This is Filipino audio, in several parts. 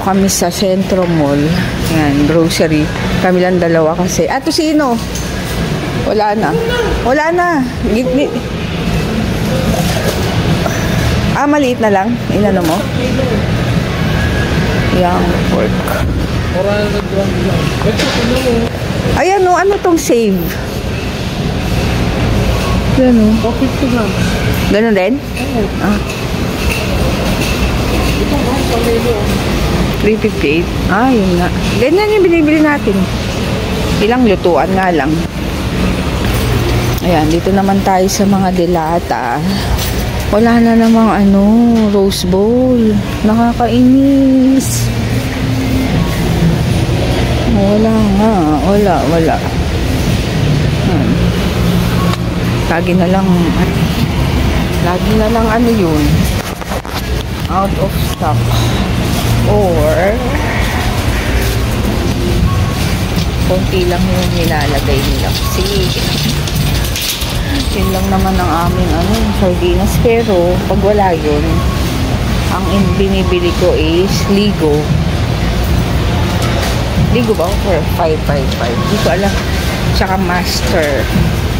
Dito kami sa Centro Mall. Yan, grocery. Kami lang dalawa kasi. Ato sino? Wala na. Wala na. Maliit na lang. Inano mo? Young pork. Ayan o, ano tong save? Ayan o. 50 grams. Ganun din? Ah. 358. Ah, yun nga. Ganyan yung binibili natin. Ilang lutuan nga lang. Ayan, dito naman tayo sa mga delata. Wala na namang rose bowl. Nakakainis. Wala nga. Wala. Lagi na lang yun. Out of stock. Or konti lang yung nilalagay nila. Kasi yun lang naman ang aming sardinas. Pero pag wala yun, ang binibili ko is Ligo. Ligo ba? Or 555. Hindi ko alam. Tsaka Master.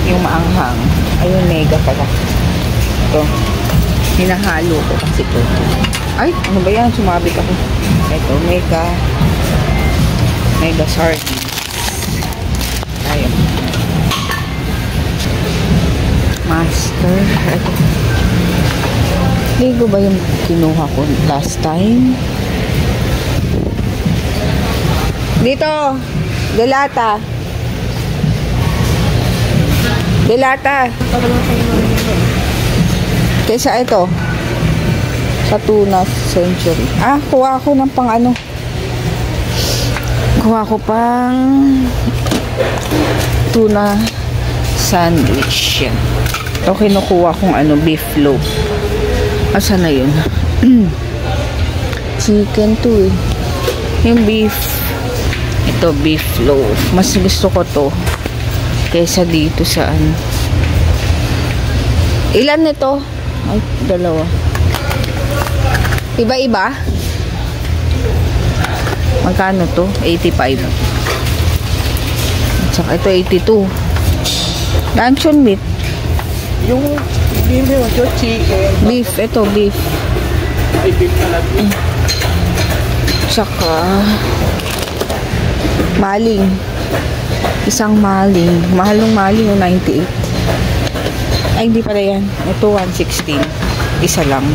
Yung maanghang. Ayun, mega pala. Ito. Hinahalo ko kasi ito. Ay, ano ba yan? Sumabit ako. Ito, mega sardines. Ayun. Master. Ito. Ligo ba yung kinuha ko last time? Dito. Delata. Kaysa ito. Sa Tuna Century. Kuha ko ng kuha ko pang tuna sandwich. Yan. Ito kinukuha kong beef loaf. Asa na yun? Chicken to eh. Yung beef. Ito beef loaf. Mas gusto ko to kaysa dito sa Ilan nito? Ay, dalawa. Iba-iba? Magkano to? 85. Tsaka ito 82. Luncheon meat. Yung chicken. Beef. Ito beef. Ay, beef talaga. Tsaka maling. Isang maling. Mahalong maling yung 98. Ay, hindi pala yan. Ito 116. Isa lang.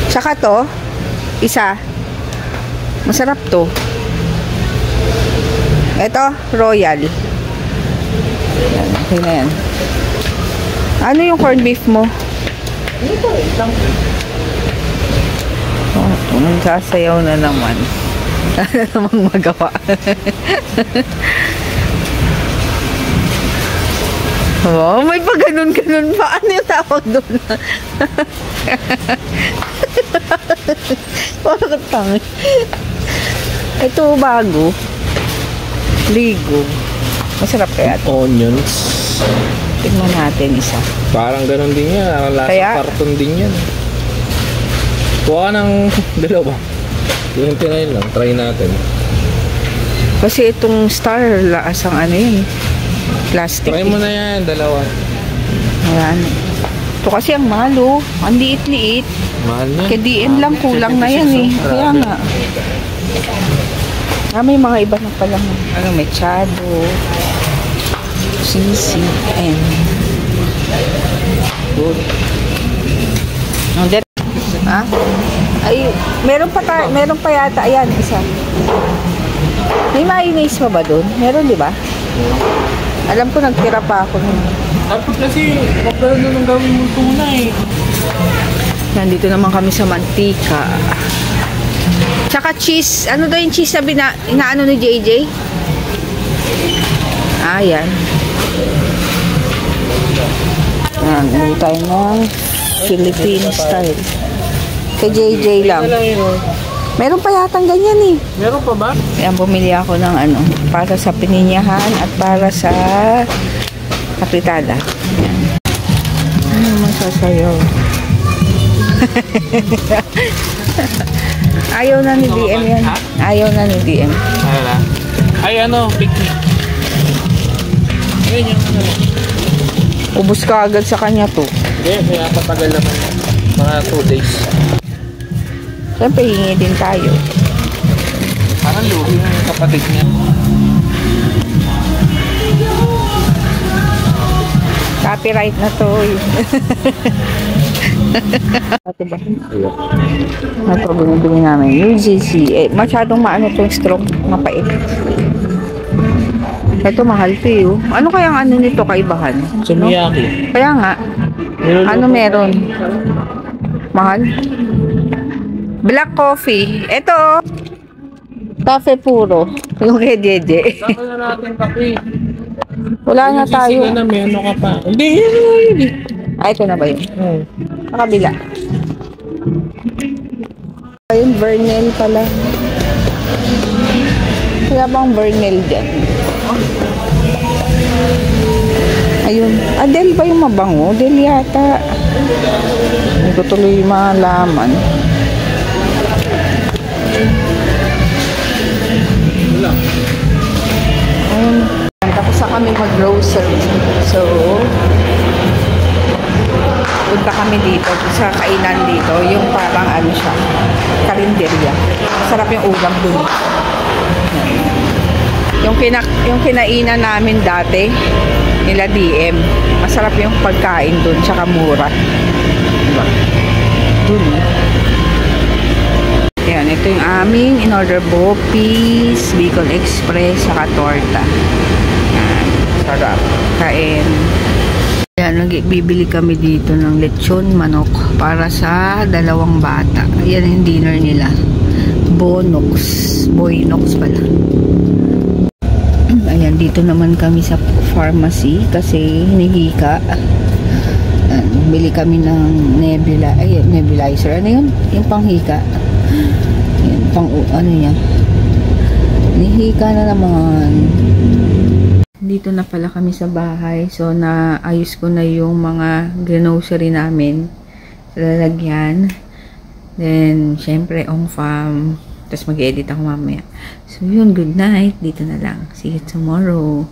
Tsaka to, isa. Masarap to. Ito, royal. Yan, okay na yan. Ano yung corned beef mo? Ito, isang nagsasayaw na naman. Ano namang magawa? Oh, may pa ganun-ganun pa. Ano yung tawag doon? Bakit tangi? Ito bago. Ligo. Masarap kaya ito. Onions. Tingnan natin isa. Parang ganun din yan. Lasa karton din yan. Kuha ka ng dalawa. 29 lang. Try natin. Kasi itong star, laasang yun. Plastic. Try mo na yan. Dalawa. Ayan. Ito kasi ang mahal. Ang liit-liit. Mahal na. Kaya DM lang, kulang na yan eh. Kaya nga. May mga iba na palang. Mechado. Sisi. And good. Ay, meron pa yata. Ayan, isa. May mayonnaise pa ba doon? Meron, di ba? Alam ko, nagtira pa ako nun. Dapat kasi, magkaroon na nung gawin mo tuna eh. Nandito naman kami sa mantika. Tsaka cheese. Ano daw yung cheese na inaano ni JJ? Ayan. Ayan, hindi tayo ng Filipino style. Kay JJ lang. Meron pa yatang ganyan eh. Meron pa ba? Ayan, bumili ako ng para sa pininyahan at para sa kapitada. Ayan. sasayaw. Ayaw na ni DM yan. Ayaw na ni DM. Ay, picnic. Ayun yung Ubus ka agad sa kanya to. Hindi, kaya patagal naman yan. Mga 2 days. Siyempre, hingi din tayo. Parang lugi ng kapatid niya. Copyright na to. Ito ba? Ito, binibili namin. UGC. Masyadong maano itong stroke. Mapait. Ito, mahal to eh. Ano kayang ano nito kaibahan? Sumiyaki. No? Kaya nga. Ano meron? Mahal? Black coffee. Ito. Cafe puro. Yung kay Jeje. Saka na natin kape. Wala na tayo. Sila na may ano ka pa. Hindi. Ay, ito na ba yun? Nakabila. Ayun, Vernel pala. Wala bang Vernel dyan? Ayun. Adele ba yung mabango? Adele yata. Hindi ko tuloy malaman. Wala. Ayun. Tapos na kami mag-grocery. So, punta kami dito sa kainan dito. Yung parang ano siya, karinderya. Masarap yung ulam dun. Yung kinainan namin dati, nila DM. Masarap yung pagkain dun, tsaka mura. Diba? Dun. Yan, ito yung aming in-order Bopis, Bicol Express, saka torta. Yan, sarap. Kain. Yan, bibili kami dito ng lechon manok para sa 2 bata. Yan yung dinner nila. Boynox pala. Ayan, dito naman kami sa pharmacy kasi hinihika. Bili kami ng nebulizer. Ano yun? Yung panghika. Yan, ano yan. Hinihika na naman. Dito na pala kami sa bahay. So, naayos ko na yung mga grocery namin sa lalagyan. Then, syempre, on farm. Tapos mag-edit ako mamaya. So, yun. Good night. Dito na lang. See you tomorrow.